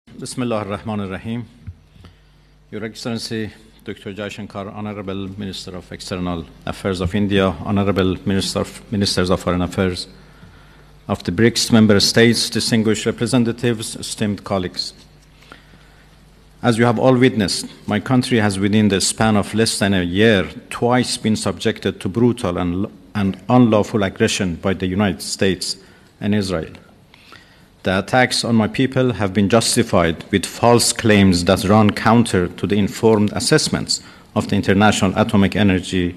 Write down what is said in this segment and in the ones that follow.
Bismillah ar-Rahman ar-Rahim. Your Excellency, Dr. Jaishankar, Honorable Minister of External Affairs of India, Honorable Ministers of Foreign Affairs of the BRICS member states, distinguished representatives, esteemed colleagues. As you have all witnessed, my country has within the span of less than a year twice been subjected to brutal and unlawful aggression by the United States and Israel. The attacks on my people have been justified with false claims that run counter to the informed assessments of the International Atomic Energy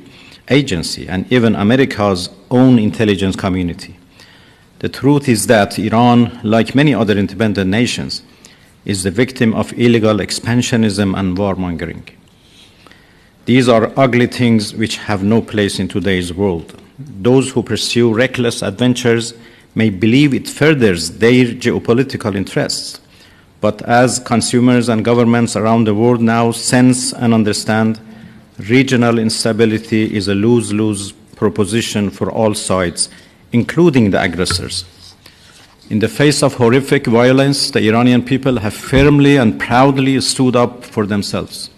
Agency and even America's own intelligence community. The truth is that Iran, like many other independent nations, is the victim of illegal expansionism and warmongering. These are ugly things which have no place in today's world. Those who pursue reckless adventures may believe it furthers their geopolitical interests. But as consumers and governments around the world now sense and understand, regional instability is a lose-lose proposition for all sides, including the aggressors. In the face of horrific violence, the Iranian people have firmly and proudly stood up for themselves.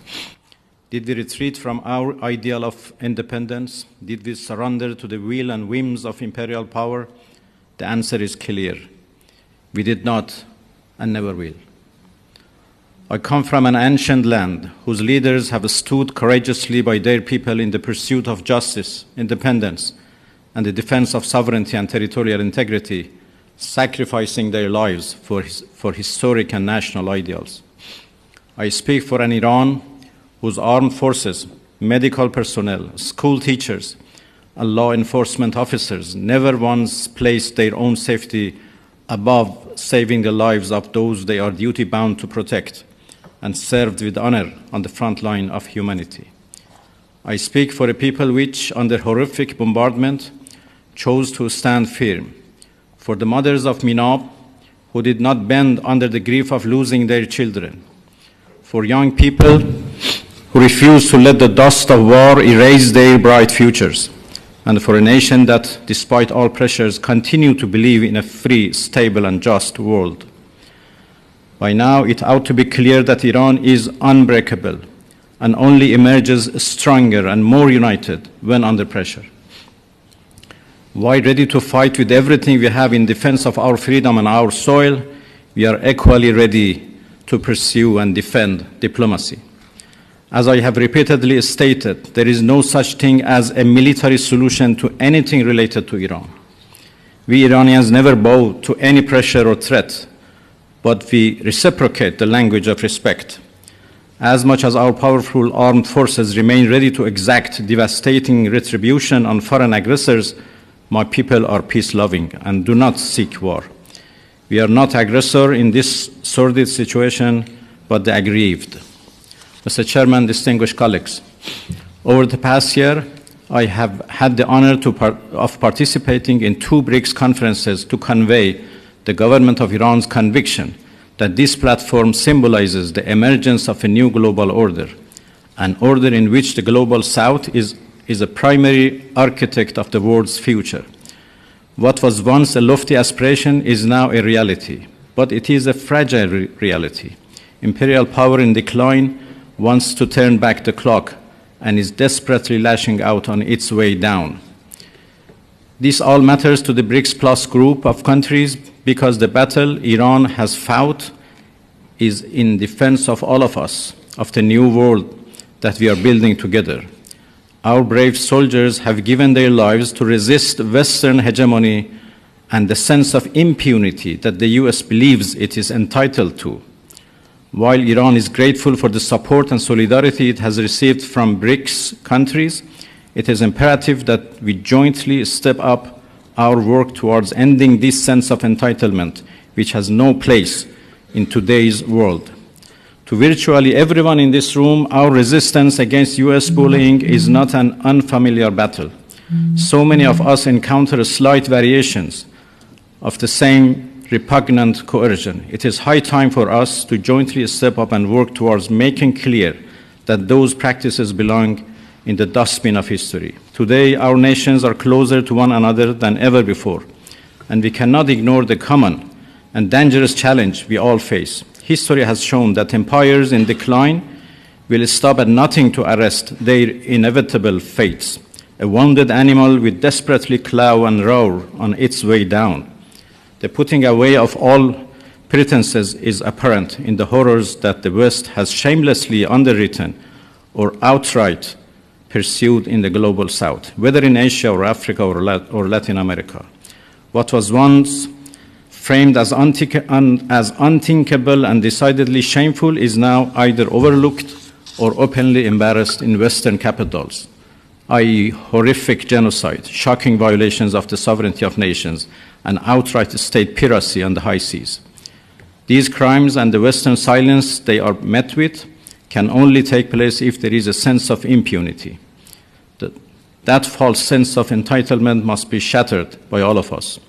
Did we retreat from our ideal of independence? Did we surrender to the will and whims of imperial power? The answer is clear. We did not and never will. I come from an ancient land whose leaders have stood courageously by their people in the pursuit of justice, independence, and the defense of sovereignty and territorial integrity, sacrificing their lives for historic and national ideals. I speak for an Iran whose armed forces, medical personnel, school teachers, and law enforcement officers never once placed their own safety above saving the lives of those they are duty-bound to protect and served with honor on the front line of humanity. I speak for a people which, under horrific bombardment, chose to stand firm, for the mothers of Minab who did not bend under the grief of losing their children, for young people who refused to let the dust of war erase their bright futures, and for a nation that, despite all pressures, continue to believe in a free, stable, and just world. By now, it ought to be clear that Iran is unbreakable and only emerges stronger and more united when under pressure. While ready to fight with everything we have in defense of our freedom and our soil, we are equally ready to pursue and defend diplomacy. As I have repeatedly stated, there is no such thing as a military solution to anything related to Iran. We Iranians never bow to any pressure or threat, but we reciprocate the language of respect. As much as our powerful armed forces remain ready to exact devastating retribution on foreign aggressors, my people are peace-loving and do not seek war. We are not aggressor in this sordid situation, but the aggrieved. Mr. Chairman, distinguished colleagues, over the past year, I have had the honor of participating in 2 BRICS conferences to convey the government of Iran's conviction that this platform symbolizes the emergence of a new global order, an order in which the global South is a primary architect of the world's future. What was once a lofty aspiration is now a reality, but it is a fragile reality. Imperial power in decline wants to turn back the clock and is desperately lashing out on its way down. This all matters to the BRICS Plus group of countries because the battle Iran has fought is in defense of all of us, of the new world that we are building together. Our brave soldiers have given their lives to resist Western hegemony and the sense of impunity that the US believes it is entitled to. While Iran is grateful for the support and solidarity it has received from BRICS countries, it is imperative that we jointly step up our work towards ending this sense of entitlement, which has no place in today's world. To virtually everyone in this room, our resistance against US bullying is not an unfamiliar battle. So many of us encounter slight variations of the same repugnant coercion. It is high time for us to jointly step up and work towards making clear that those practices belong in the dustbin of history. Today, our nations are closer to one another than ever before, and we cannot ignore the common and dangerous challenge we all face. history has shown that empires in decline will stop at nothing to arrest their inevitable fates. A wounded animal will desperately claw and roar on its way down. The putting away of all pretenses is apparent in the horrors that the West has shamelessly underwritten or outright pursued in the global South, whether in Asia or Africa or Latin America. What was once framed as unthinkable and decidedly shameful is now either overlooked or openly embarrassed in Western capitals, i.e. horrific genocide, shocking violations of the sovereignty of nations, and outright state piracy on the high seas. These crimes and the Western silence they are met with can only take place if there is a sense of impunity. That false sense of entitlement must be shattered by all of us.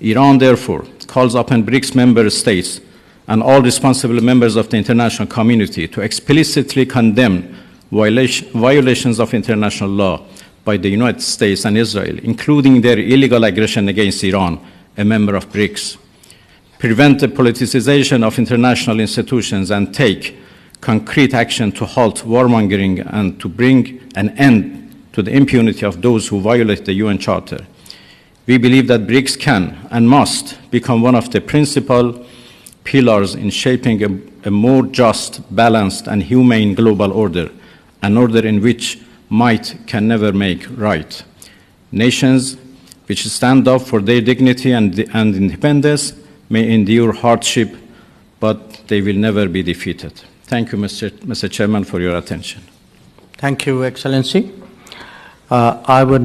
Iran, therefore, calls upon BRICS member states and all responsible members of the international community to explicitly condemn violations of international law by the United States and Israel, including their illegal aggression against Iran, a member of BRICS, prevent the politicization of international institutions, and take concrete action to halt warmongering and to bring an end to the impunity of those who violate the UN Charter. We believe that BRICS can and must become one of the principal pillars in shaping a more just, balanced, and humane global order, an order in which might can never make right. Nations which stand up for their dignity and independence may endure hardship, but they will never be defeated. Thank you, Mr. Chairman, for your attention. Thank you, Excellency. I would